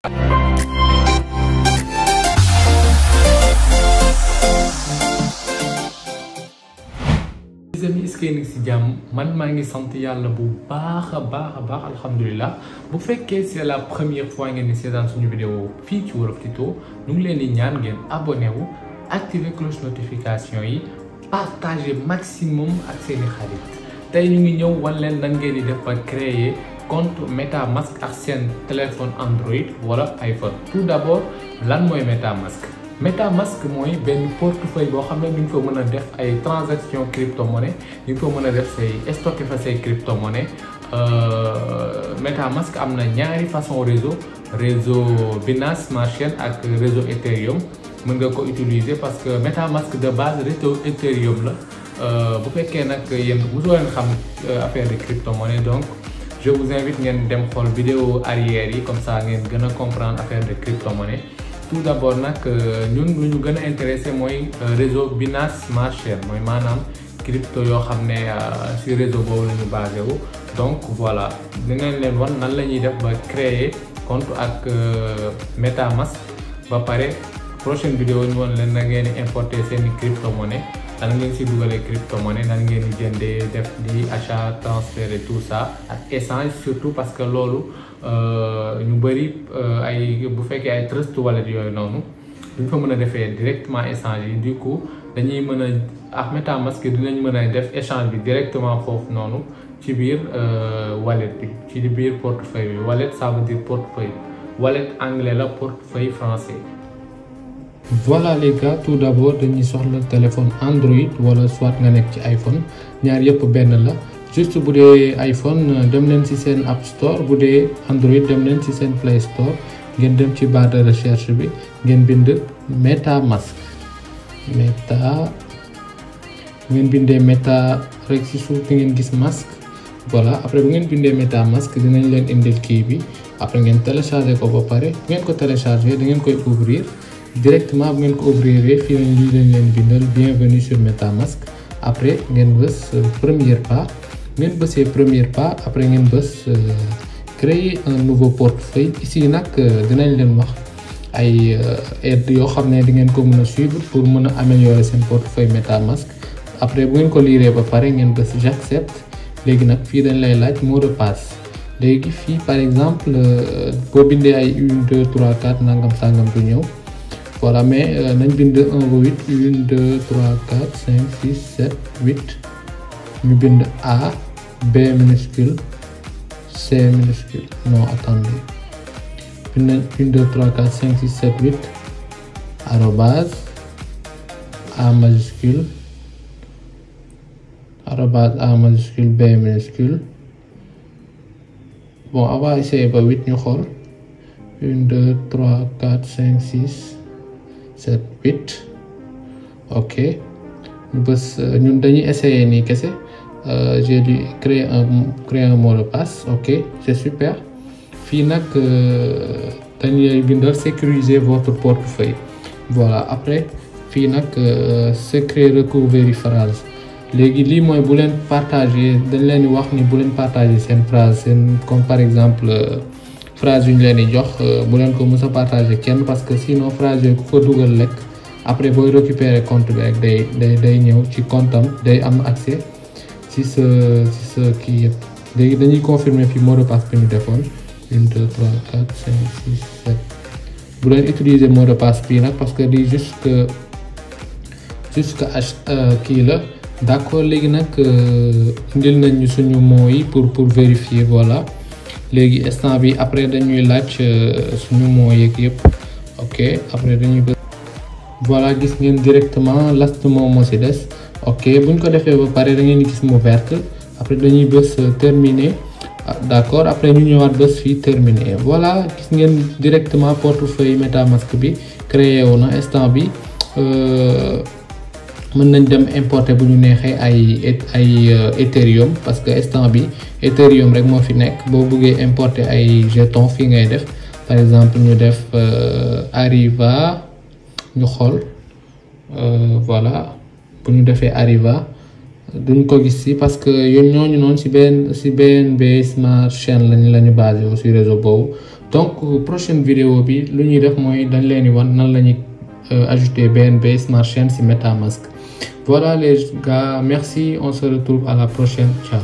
Les amis, est-ce que si jàmm man maa ngi sant yàlla bu baax a baax alhamdulilah bu fekkee c'est la première fois ngeen di seetaan suñu vidéo fii ci Wolof Tuto ñu ngi leen di ñaan ngeen abonné wu activer cloche notification yi partager maximum ak seeni xarit tey ñu ngi ñëw wan leen nan ngeen di def ba créer compte MetaMask ak seen téléphone Android wala iPhone. Tout d'abord lan mooy MetaMask. MetaMask mooy benn portefeuille boo xam ne ni nga fa mën a def ay transactions crypto-monnaie ni nga fa mën a def say stocké fa say crypto-monnaie MetaMask am na ñaari façon réseau Binance Smart Chain ak réseau Ethereum mën nga ko utiliser parce que MetaMask de base réseau Ethereum la bu fekkee nag yéen mosoo leen xam affaire de crypto-monnaie donc je vous invite ngeen dem xool vidéo arrière yi comme ça ngeen gën a comprendre affaire de crypto-monnaie. Tout d'abord nag ñun lu ñu gën a intéressé mooy réseau Binance Smart Chain mooy maanaam crypto yoo xam ne si réseau boobu la ñu basé wu donc voilà dinañ leen wan nan la ñuy def ba créer compte ak MetaMask ba pare prochaine vidéo ñu wan leen na ngeen di importer seeni crypto monnaie nan ngeen si dugalee crypto monnaie nan ngeen di jëndee def di achat transfert tout ça ak échange surtout parce que loolu ñu bëri ay bu fekkee ay trust wallet yooyu noonu duñ fa mën a defee directement échange yi du coup dañuy mën a ak MetaMask dinañ mën a def échange bi directement foofu noonu ci biir wallet bi ci biir portefeuille bi wallet ça veut dire portefeuille wallet anglais la portefeuille français. Voilà les gars, tout d'abord dañuy soxla téléphone Android wala soit nga nekk ci iPhone ñaar yëpp benn la. Juste bu dee iPhone dem leen ci seen App Store bu dee Android dem leen ci seen Play Store ngeen dem ci barre de recherche bi ngeen bind MetaMask ngeen bindee Meta rek ci suuf ngeen gis masque voilà après bu ngeen bindee MetaMask dinañ leen indil kii bi après ngeen télécharger ko ba pare bu ngeen ko télécharger da ngeen koy ouvrir directement bu ngeen ko ouvrir fii lii lañ leen bindal bienvenue sur MetaMask après ngeen bës premier pas. ngeen bësee premier pas après ngeen bës créer un nouveau portefeuille ici nag dinañ leen wax ay aide yoo xam ne di ngeen ko mën a suivre pour mën a améliorer seen portefeuille MetaMask après bu ngeen ko liiree ba pare ngeen bës j'accepte léegi nag fii dañ lay laaj mot de passe léegi fii par exemple boo bindee ay 1 2 3 4 nangam sangam du ñëw voilà mais nañ bind 1 ba 8 1 2 3 4 5 6 7 8 ñu bind A B minuscule C minuscule non attendez bind nañ 1 2 3 4 5 6 7 8 arrobase A majuscule B minuscule bon on va essayer ba 8 ñu xool 1 2 3 4 5 6 7 8 ok ñu bës ñun dañuy essayer nii kese j'ai dû créer un mot de passe ok c'est super fii nag dañuy bindal sécuriser votre portefeuille voilà après fii nag secret recovery phrase léegi lii mooy bu leen partager dañ leen di wax ni bu leen partager seen phrase seen comme par exemple phrase yu ñu leen di jox bu leen ko mës a partager kenn parce que sinon phrase yooyu ku ko dugal lekk après booy récupérer compte bi rek day ñëw ci compte am day am accès ci sa kii yëpp léegi dañuy confirmer fi mot de passe bi ñu defoon 1 2 3 4 5 6 7 bu leen utiliser mot de passe bii nag parce que di juste kii la d'accord léegi nag indil nañ ñu suñu mots yi pour vérifier voilà léegi instant bi après dañuy laaj suñu mots yeeg yëpp ok après dañuy voilà gis ngeen directement last mot moo ci des ok buñ ko defee ba pare da ngeen di gis mu vert après dañuy bës terminer d'accord après ñu ñëwaat bës fii terminer voilà gis ngeen directement portefeuille MetaMask bi créé wu na instant bi mën nañ dem importer bu ñu neexee ay Ethereum parce que instant bi Ethereum rek moo fi nekk boo bëggee importer ay jetons fii ngay def par exemple ñu def Ariva ñu xool voilà bu ñu defee Ariva duñ ko gis ci parce que yoon ñooñu noonu ci BNB Smart Chain lañu basé aussi réseau boobu donc prochaine vidéo bi lu ñuy def mooy dañ leen di wan nan la ñuy ajouter BNB Smart Chain ci MetaMask. Voilà les gars, merci, on se retrouve à la prochaine, ciao.